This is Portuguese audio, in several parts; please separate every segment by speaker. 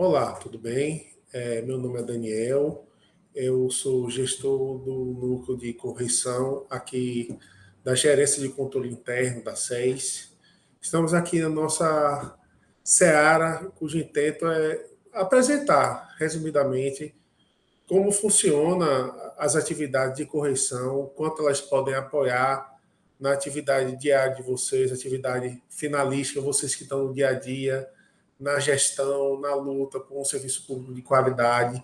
Speaker 1: Olá, tudo bem? Meu nome é Daniel, eu sou gestor do núcleo de correção aqui da Gerência de Controle Interno da SES. Estamos aqui na nossa seara, cujo intento é apresentar, resumidamente, como funciona as atividades de correção, quanto elas podem apoiar na atividade diária de vocês, atividade finalística, vocês que estão no dia a dia, na gestão, na luta por um serviço público de qualidade.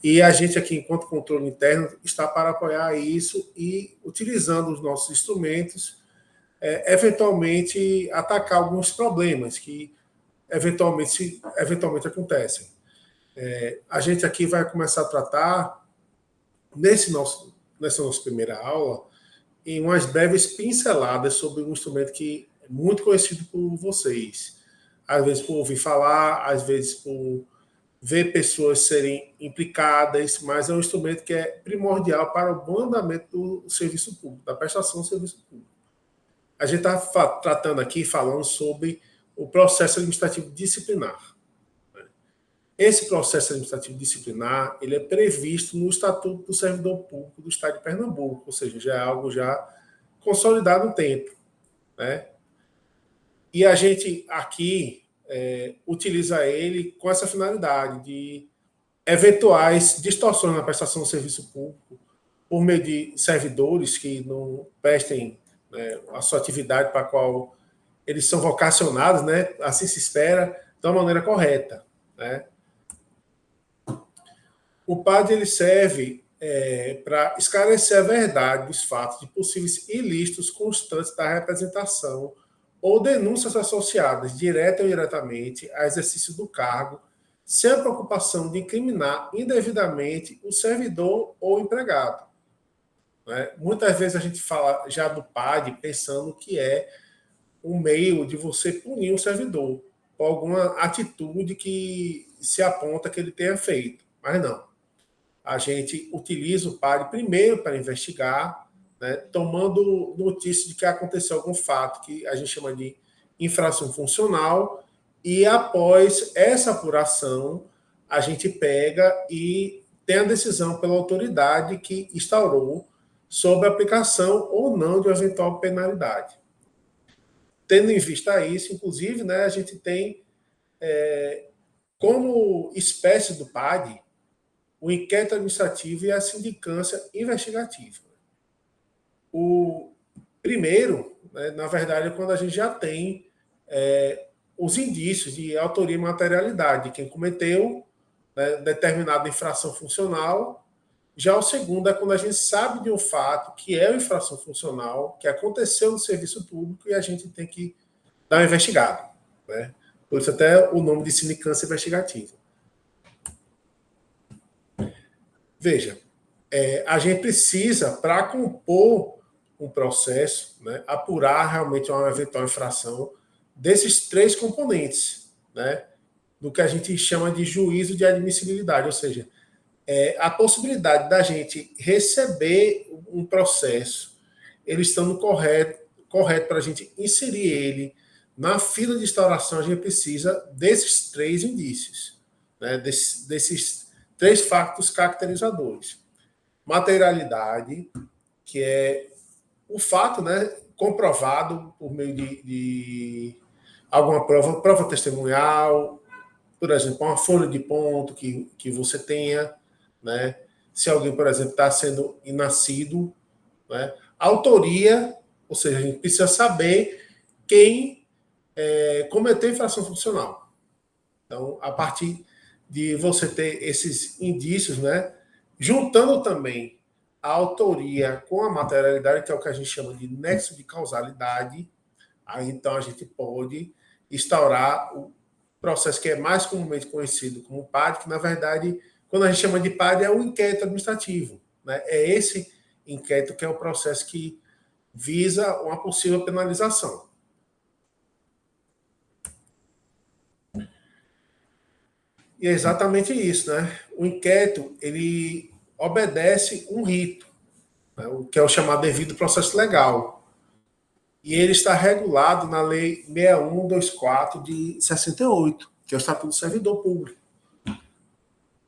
Speaker 1: E a gente aqui, enquanto controle interno, está para apoiar isso e utilizando os nossos instrumentos, eventualmente atacar alguns problemas que eventualmente acontecem. A gente aqui vai começar a tratar, nessa nossa primeira aula, em umas breves pinceladas sobre um instrumento que é muito conhecido por vocês. Às vezes por ouvir falar, às vezes por ver pessoas serem implicadas, mas é um instrumento que é primordial para o bom andamento do serviço público, da prestação do serviço público. A gente está tratando aqui, falando sobre o processo administrativo disciplinar. Esse processo administrativo disciplinar, ele é previsto no Estatuto do Servidor Público do Estado de Pernambuco, ou seja, já é algo já consolidado no tempo, né? E a gente aqui utiliza ele com essa finalidade de eventuais distorções na prestação do serviço público por meio de servidores que não prestem, né, a sua atividade para a qual eles são vocacionados, né? Assim se espera, de uma maneira correta, né? O PAD ele serve para esclarecer a verdade dos fatos de possíveis ilícitos constantes da representação ou denúncias associadas, direta ou indiretamente, ao exercício do cargo, sem a preocupação de incriminar indevidamente o servidor ou empregado. Né? Muitas vezes a gente fala já do PAD pensando que é um meio de você punir um servidor por alguma atitude que se aponta que ele tenha feito, mas não. A gente utiliza o PAD primeiro para investigar, né, tomando notícia de que aconteceu algum fato que a gente chama de infração funcional, e após essa apuração, a gente pega e tem a decisão pela autoridade que instaurou sobre a aplicação ou não de uma eventual penalidade. Tendo em vista isso, inclusive, né, a gente tem como espécie do PAD o inquérito administrativo e a sindicância investigativa. O primeiro, né, na verdade, é quando a gente já tem os indícios de autoria e materialidade de quem cometeu, né, determinada infração funcional. Já o segundo é quando a gente sabe de um fato que é uma infração funcional, que aconteceu no serviço público e a gente tem que dar uma investigada. Né? Por isso até o nome de sindicância investigativa. Veja, a gente precisa, para compor um processo, né, apurar realmente uma eventual infração desses três componentes, né, do que a gente chama de juízo de admissibilidade, ou seja, a possibilidade da gente receber um processo, ele estando correto para a gente inserir ele na fila de instauração, a gente precisa desses três indícios, né, desses três factos caracterizadores. Materialidade, que é o fato, né, comprovado por meio de alguma prova testemunhal, por exemplo, uma folha de ponto que você tenha, né? Se alguém, por exemplo, está sendo inascido, né? Autoria, ou seja, a gente precisa saber quem cometeu infração funcional. Então, a partir de você ter esses indícios, né? Juntando também a autoria com a materialidade, que é o que a gente chama de nexo de causalidade, aí então a gente pode instaurar o processo que é mais comumente conhecido como PAD, que na verdade, quando a gente chama de PAD, é o inquérito administrativo. Né? É esse inquérito que é o processo que visa uma possível penalização. E é exatamente isso, né? O inquérito, ele obedece um rito, né? O que é o chamado devido processo legal. E ele está regulado na Lei 6124 de 68, que é o Estatuto do Servidor Público.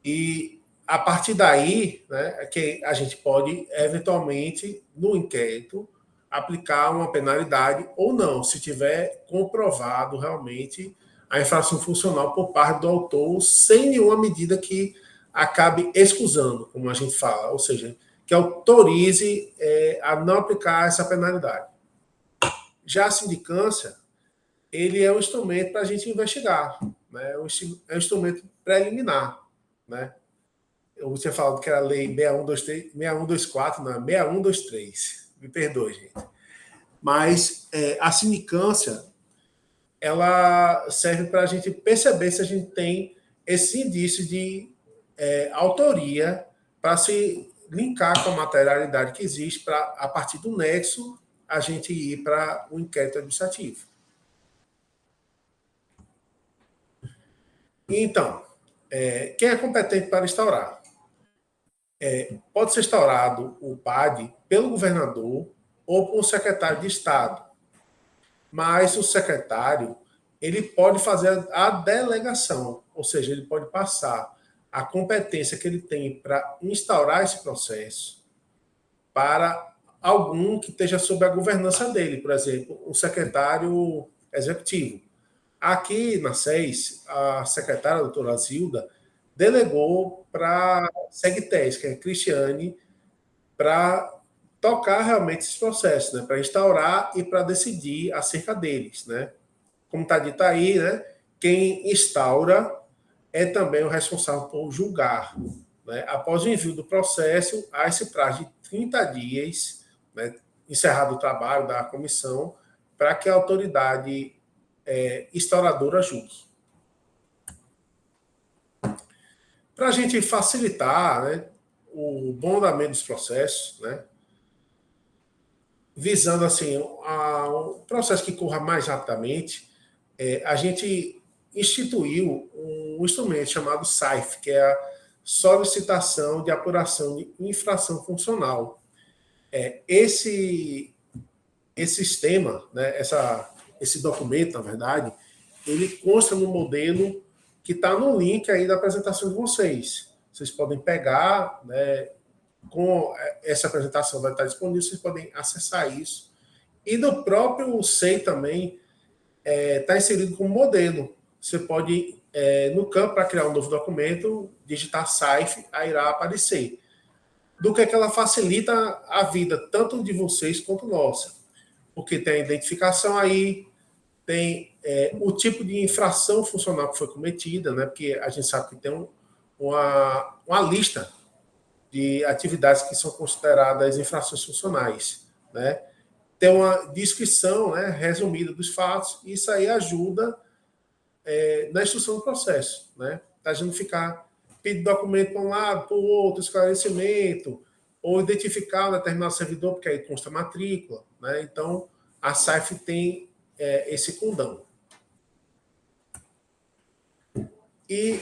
Speaker 1: E a partir daí, né, é que a gente pode, eventualmente, no inquérito, aplicar uma penalidade ou não, se tiver comprovado realmente a infração funcional por parte do autor, sem nenhuma medida que acabe excusando, como a gente fala, ou seja, que autorize a não aplicar essa penalidade. Já a sindicância, ele é um instrumento para a gente investigar, né? É um instrumento preliminar, né? Eu tinha falado que era a lei 6123, 6124, não, 6123. Me perdoe, gente. Mas a sindicância, ela serve para a gente perceber se a gente tem esse indício de autoria para se linkar com a materialidade que existe para, a partir do nexo, a gente ir para o inquérito administrativo. Então, quem é competente para instaurar? Pode ser instaurado o PAD pelo governador ou por um secretário de Estado. Mas o secretário, ele pode fazer a delegação, ou seja, ele pode passar a competência que ele tem para instaurar esse processo para algum que esteja sob a governança dele, por exemplo, um secretário executivo. Aqui na SES, a secretária, a doutora Zilda, delegou para a Segtés, que é Cristiane, para tocar realmente esses processos, né? Para instaurar e para decidir acerca deles, né? Como está dito aí, né? Quem instaura é também o responsável por julgar, né? Após o envio do processo, há esse prazo de 30 dias, né? Encerrado o trabalho da comissão, para que a autoridade instauradora julgue. Para a gente facilitar, né, o bom andamento dos processos, né, visando assim um processo que corra mais rapidamente, a gente instituiu um instrumento chamado SAIF, que é a solicitação de apuração de infração funcional. Esse sistema, né, esse documento, na verdade, ele consta no modelo que está no link aí da apresentação de vocês. Vocês podem pegar, né, com essa apresentação vai estar disponível, vocês podem acessar isso. E no próprio SEI também está inserido como modelo. Você pode, no campo para criar um novo documento, digitar SAIF, aí irá aparecer. Do que ela facilita a vida, tanto de vocês quanto nossa. Porque tem a identificação aí, tem o tipo de infração funcional que foi cometida, né? Porque a gente sabe que tem uma lista de atividades que são consideradas infrações funcionais, né? Tem uma descrição, né, resumida dos fatos, e isso aí ajuda na instrução do processo, né? A gente não ficar pedindo documento para um lado, para o outro, esclarecimento, ou identificar um determinado servidor, porque aí consta a matrícula, né? Então, a SAIF tem esse condão. E,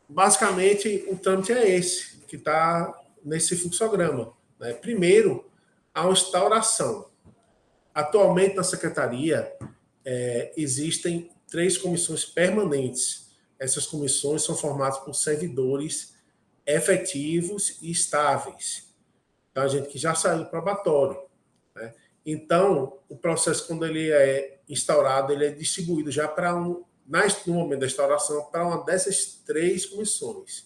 Speaker 1: basicamente, o trâmite é esse, que está nesse fluxograma, né? Primeiro, a instauração. Atualmente, na Secretaria, existem 3 comissões permanentes. Essas comissões são formadas por servidores efetivos e estáveis. Então, a gente que já saiu do probatório, né? Então, o processo, quando ele é instaurado, ele é distribuído já para no momento da instauração, para uma dessas 3 comissões,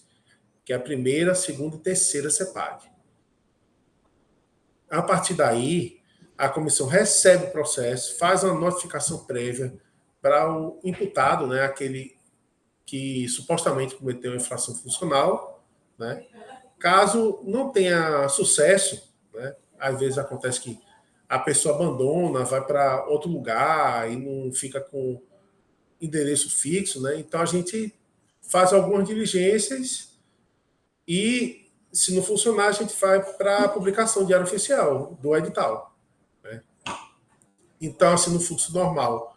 Speaker 1: que é a primeira, a segunda e terceira CEPAD. A partir daí, a comissão recebe o processo, faz uma notificação prévia para o imputado, né, aquele que supostamente cometeu infração funcional, né? Caso não tenha sucesso, né, às vezes acontece que a pessoa abandona, vai para outro lugar e não fica com endereço fixo, né? Então a gente faz algumas diligências e, se não funcionar, a gente vai para a publicação diário oficial do edital, né? Então, assim, no fluxo normal,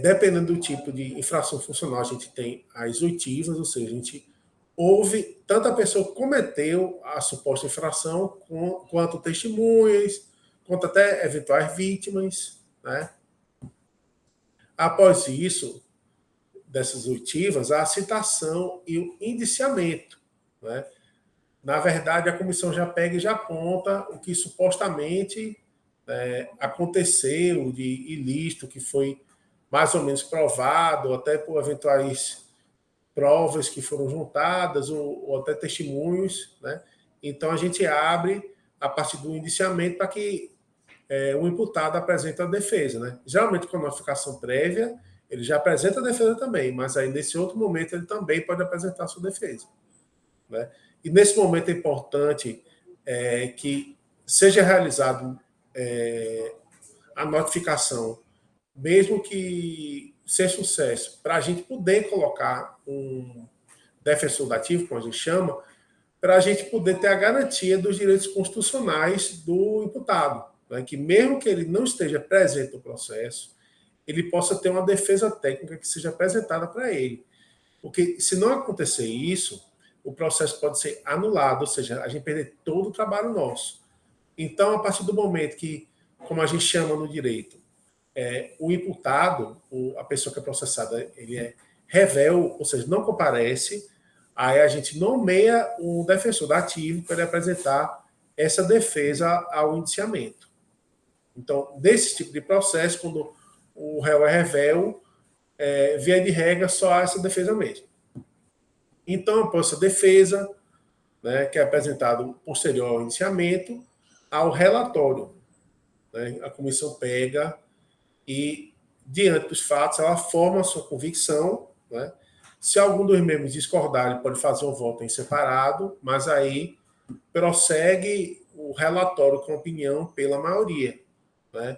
Speaker 1: dependendo do tipo de infração funcional, a gente tem as oitivas, ou seja, a gente ouve tanto a pessoa que cometeu a suposta infração, quanto testemunhas, quanto até eventuais vítimas, né? Após isso, dessas oitivas a citação e o indiciamento, né? Na verdade, a comissão já pega e já aponta o que supostamente aconteceu de ilícito, que foi mais ou menos provado, até por eventuais provas que foram juntadas, ou até testemunhos, né? Então, a gente abre a partir do indiciamento para que o imputado apresente a defesa, né? Geralmente, com a notificação prévia, ele já apresenta a defesa também, mas aí, nesse outro momento, ele também pode apresentar a sua defesa, né? E nesse momento é importante que seja realizado a notificação, mesmo que sem sucesso, para a gente poder colocar um defensor dativo, como a gente chama, para a gente poder ter a garantia dos direitos constitucionais do imputado, né? Que mesmo que ele não esteja presente no processo, ele possa ter uma defesa técnica que seja apresentada para ele. Porque se não acontecer isso, o processo pode ser anulado, ou seja, a gente perder todo o trabalho nosso. Então, a partir do momento que, como a gente chama no direito, o imputado, a pessoa que é processada, ele é revel, ou seja, não comparece, aí a gente nomeia um defensor dativo para ele apresentar essa defesa ao indiciamento. Então, desse tipo de processo, quando o réu é revel, via de regra, só há essa defesa mesmo. Então, após essa defesa, né, que é apresentado posterior ao indiciamento, ao relatório, né? A comissão pega e, diante dos fatos, ela forma a sua convicção, né? Se algum dos membros discordar, ele pode fazer um voto em separado, mas aí prossegue o relatório com opinião pela maioria, né?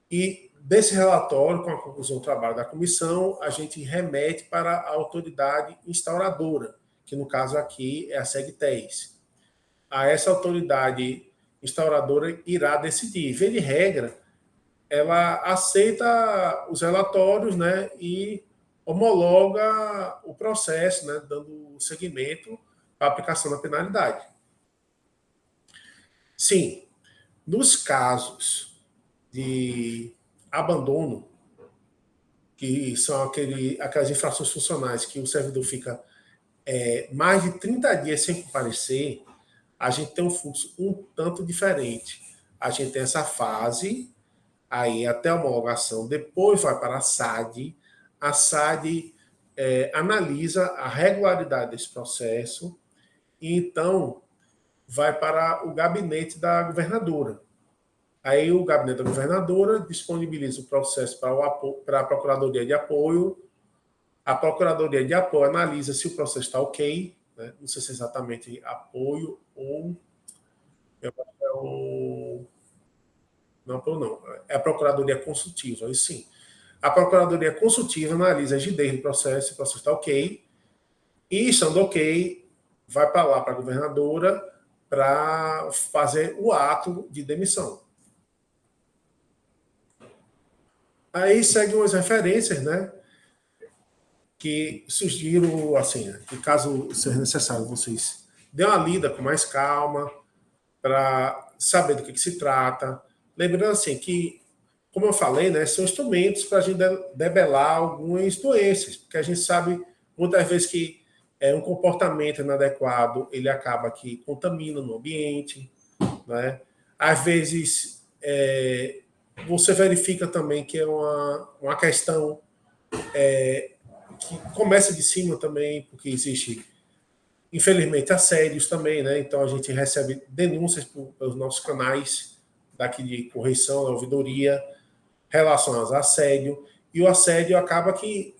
Speaker 1: E desse relatório, com a conclusão do trabalho da comissão, a gente remete para a autoridade instauradora, que no caso aqui é a SEGTES. A essa autoridade instauradora irá decidir. Via de regra, ela aceita os relatórios, né, e homologa o processo, né, dando seguimento à aplicação da penalidade. Sim, nos casos de abandono, que são aquelas infrações funcionais que o servidor fica mais de 30 dias sem comparecer, a gente tem um fluxo um tanto diferente. A gente tem essa fase, aí até a homologação, depois vai para a SAD analisa a regularidade desse processo, e então vai para o gabinete da governadora. Aí o gabinete da governadora disponibiliza o processo para a Procuradoria de Apoio. A Procuradoria de Apoio analisa se o processo está ok, né? Não sei se é exatamente apoio ou... Não. É a Procuradoria Consultiva, aí sim. A Procuradoria Consultiva analisa a rigidez do processo, se o processo está ok, e, estando ok, vai para lá, para a governadora, para fazer o ato de demissão. Aí seguem umas referências, né? Que sugiro, assim, que caso seja necessário, vocês dêem uma lida com mais calma, para saber do que se trata. Lembrando, assim, que, como eu falei, né, são instrumentos para a gente debelar algumas doenças, porque a gente sabe, muitas vezes, que um comportamento inadequado, ele acaba que contamina no ambiente, né? Às vezes, você verifica também que é uma questão que começa de cima também, porque existe, infelizmente, assédios também, né? Então a gente recebe denúncias pelos nossos canais daqui de correição, da ouvidoria, relacionadas a assédio, e o assédio acaba que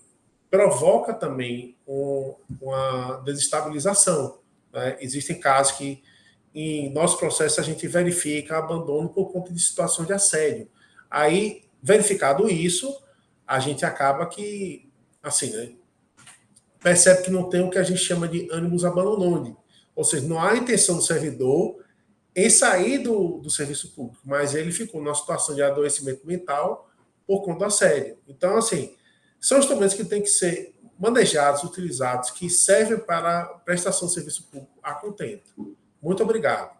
Speaker 1: provoca também uma desestabilização, né? Existem casos que, em nosso processo, a gente verifica abandono por conta de situação de assédio. Aí, verificado isso, a gente acaba que, assim, né, percebe que não tem o que a gente chama de ânimos abandonandi. Ou seja, não há intenção do servidor em sair do serviço público, mas ele ficou numa situação de adoecimento mental por conta do assédio. Então, assim, são instrumentos que têm que ser manejados, utilizados, que servem para a prestação de serviço público a contento. Muito obrigado.